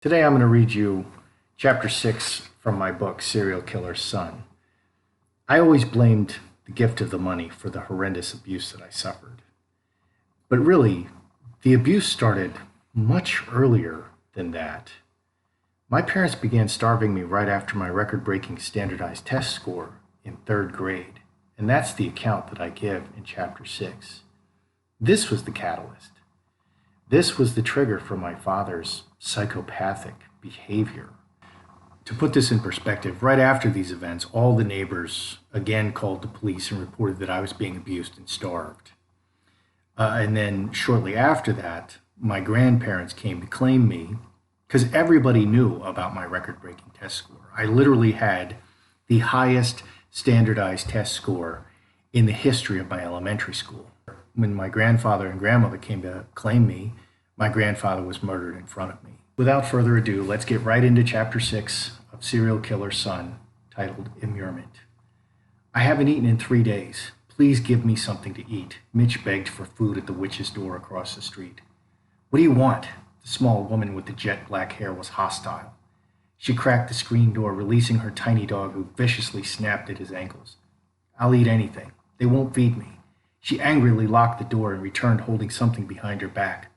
Today I'm going to read you chapter 6 from my book, Serial Killer's Son. I always blamed the gift of the money for the horrendous abuse that I suffered. But really, the abuse started much earlier than that. My parents began starving me right after my record-breaking standardized test score in third grade, and that's the account that I give in chapter 6. This was the catalyst. This was the trigger for my father's psychopathic behavior. To put this in perspective, right after these events, all the neighbors again called the police and reported that I was being abused and starved. And then shortly after that, my grandparents came to claim me because everybody knew about my record-breaking test score. I literally had the highest standardized test score in the history of my elementary school. When my grandfather and grandmother came to claim me, my grandfather was murdered in front of me. Without further ado, let's get right into chapter 6 of Serial Killer's Son, titled Immurement. I haven't eaten in 3 days. Please give me something to eat. Mitch begged for food at the witch's door across the street. What do you want? The small woman with the jet black hair was hostile. She cracked the screen door, releasing her tiny dog who viciously snapped at his ankles. I'll eat anything. They won't feed me. She angrily locked the door and returned holding something behind her back.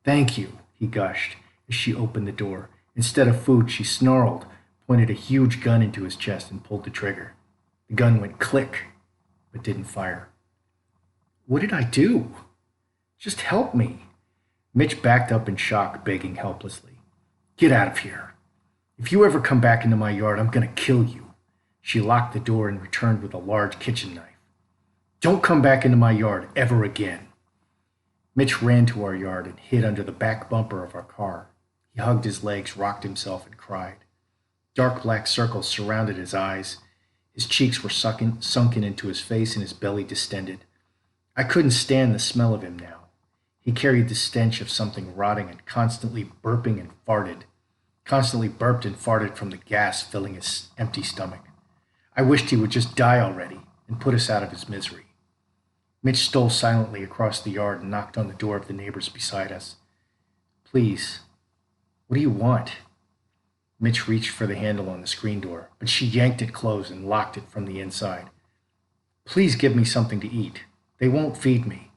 Thank you, he gushed as she opened the door. Instead of food, she snarled, pointed a huge gun into his chest, and pulled the trigger. The gun went click, but didn't fire. What did I do? Just help me. Mitch backed up in shock, begging helplessly. Get out of here. If you ever come back into my yard, I'm going to kill you. She locked the door and returned with a large kitchen knife. Don't come back into my yard ever again. Mitch ran to our yard and hid under the back bumper of our car. He hugged his legs, rocked himself, and cried. Dark black circles surrounded his eyes. His cheeks were sunken into his face and his belly distended. I couldn't stand the smell of him now. He carried the stench of something rotting and constantly burping and farted. Constantly burped and farted from the gas filling his empty stomach. I wished he would just die already and put us out of his misery. Mitch stole silently across the yard and knocked on the door of the neighbors beside us. Please, what do you want? Mitch reached for the handle on the screen door, but she yanked it closed and locked it from the inside. Please give me something to eat. They won't feed me.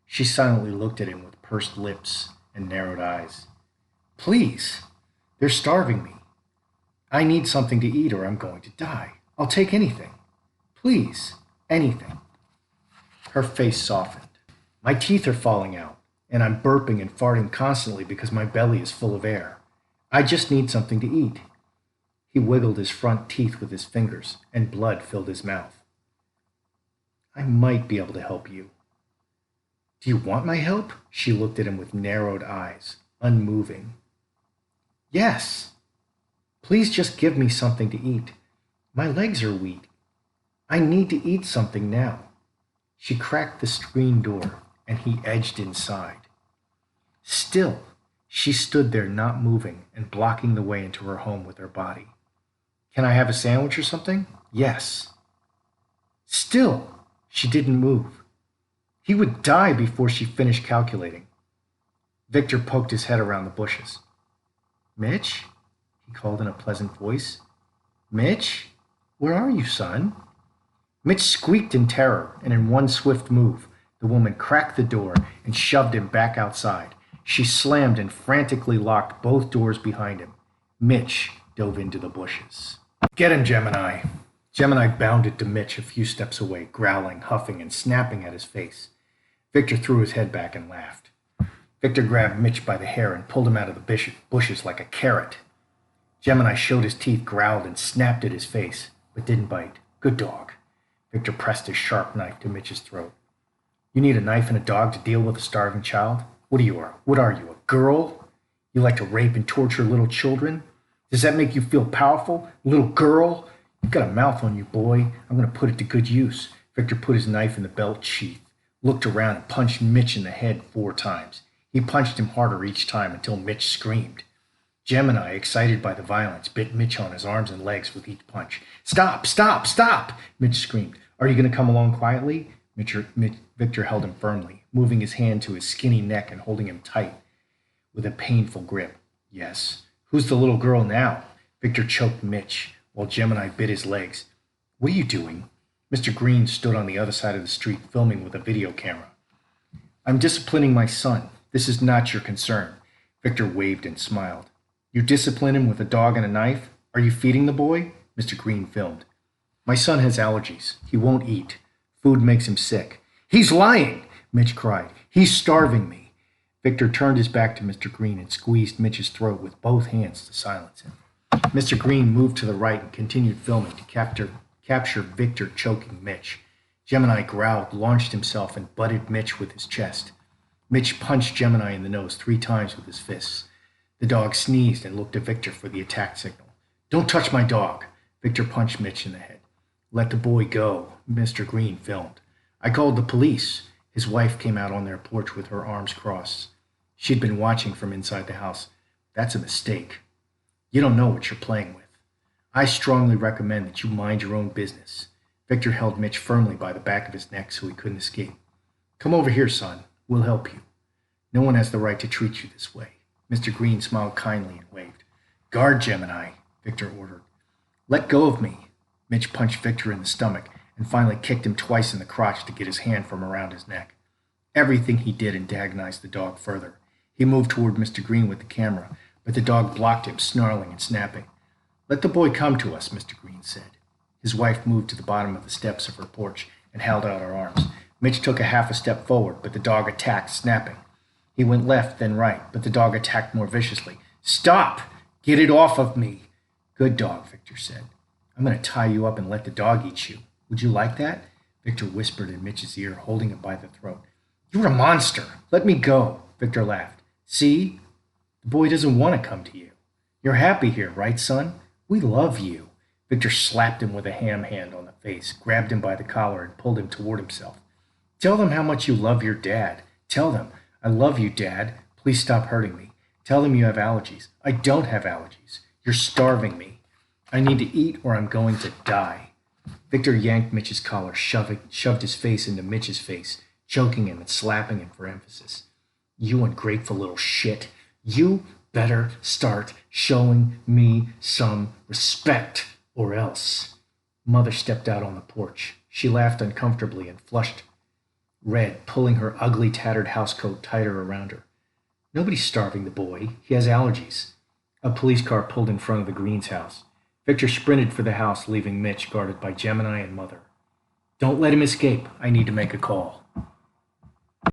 She silently looked at him with pursed lips and narrowed eyes. Please, they're starving me. I need something to eat or I'm going to die. I'll take anything. Please, anything. Her face softened. My teeth are falling out, and I'm burping and farting constantly because my belly is full of air. I just need something to eat. He wiggled his front teeth with his fingers, and blood filled his mouth. I might be able to help you. Do you want my help? She looked at him with narrowed eyes, unmoving. Yes. Please just give me something to eat. My legs are weak. I need to eat something now. She cracked the screen door, and he edged inside. Still, she stood there not moving and blocking the way into her home with her body. Can I have a sandwich or something? Yes. Still, she didn't move. He would die before she finished calculating. Victor poked his head around the bushes. Mitch? He called in a pleasant voice. Mitch? Where are you, son? Mitch squeaked in terror, and in one swift move, the woman cracked the door and shoved him back outside. She slammed and frantically locked both doors behind him. Mitch dove into the bushes. Get him, Gemini. Gemini bounded to Mitch a few steps away, growling, huffing, and snapping at his face. Victor threw his head back and laughed. Victor grabbed Mitch by the hair and pulled him out of the bushes like a carrot. Gemini showed his teeth, growled, and snapped at his face, but didn't bite. Good dog. Victor pressed his sharp knife to Mitch's throat. You need a knife and a dog to deal with a starving child? What are you, a girl? You like to rape and torture little children? Does that make you feel powerful? Little girl? You've got a mouth on you, boy. I'm going to put it to good use. Victor put his knife in the belt sheath, looked around, and punched Mitch in the head 4 times. He punched him harder each time until Mitch screamed. Gemini, excited by the violence, bit Mitch on his arms and legs with each punch. Stop, stop, stop, Mitch screamed. Are you going to come along quietly? Victor held him firmly, moving his hand to his skinny neck and holding him tight with a painful grip. Yes. Who's the little girl now? Victor choked Mitch while Gemini bit his legs. What are you doing? Mr. Green stood on the other side of the street filming with a video camera. I'm disciplining my son. This is not your concern. Victor waved and smiled. You discipline him with a dog and a knife? Are you feeding the boy? Mr. Green filmed. My son has allergies. He won't eat. Food makes him sick. He's lying, Mitch cried. He's starving me. Victor turned his back to Mr. Green and squeezed Mitch's throat with both hands to silence him. Mr. Green moved to the right and continued filming to capture Victor choking Mitch. Gemini growled, launched himself, and butted Mitch with his chest. Mitch punched Gemini in the nose 3 times with his fists. The dog sneezed and looked to Victor for the attack signal. Don't touch my dog. Victor punched Mitch in the head. Let the boy go, Mr. Green filmed. I called the police. His wife came out on their porch with her arms crossed. She'd been watching from inside the house. That's a mistake. You don't know what you're playing with. I strongly recommend that you mind your own business. Victor held Mitch firmly by the back of his neck so he couldn't escape. Come over here, son. We'll help you. No one has the right to treat you this way. Mr. Green smiled kindly and waved. Guard Gemini, Victor ordered. Let go of me. Mitch punched Victor in the stomach and finally kicked him twice in the crotch to get his hand from around his neck. Everything he did antagonized the dog further. He moved toward Mr. Green with the camera, but the dog blocked him, snarling and snapping. Let the boy come to us, Mr. Green said. His wife moved to the bottom of the steps of her porch and held out her arms. Mitch took a half a step forward, but the dog attacked, snapping. He went left, then right, but the dog attacked more viciously. Stop! Get it off of me! Good dog, Victor said. I'm going to tie you up and let the dog eat you. Would you like that? Victor whispered in Mitch's ear, holding him by the throat. You're a monster. Let me go. Victor laughed. See? The boy doesn't want to come to you. You're happy here, right, son? We love you. Victor slapped him with a ham hand on the face, grabbed him by the collar, and pulled him toward himself. Tell them how much you love your dad. Tell them, I love you, Dad. Please stop hurting me. Tell them you have allergies. I don't have allergies. You're starving me. I need to eat or I'm going to die. Victor yanked Mitch's collar, shoved his face into Mitch's face, choking him and slapping him for emphasis. You ungrateful little shit. You better start showing me some respect, or else. Mother stepped out on the porch. She laughed uncomfortably and flushed red, pulling her ugly, tattered housecoat tighter around her. Nobody's starving the boy. He has allergies. A police car pulled in front of the Greens' house. Victor sprinted for the house, leaving Mitch guarded by Gemini and Mother. Don't let him escape. I need to make a call.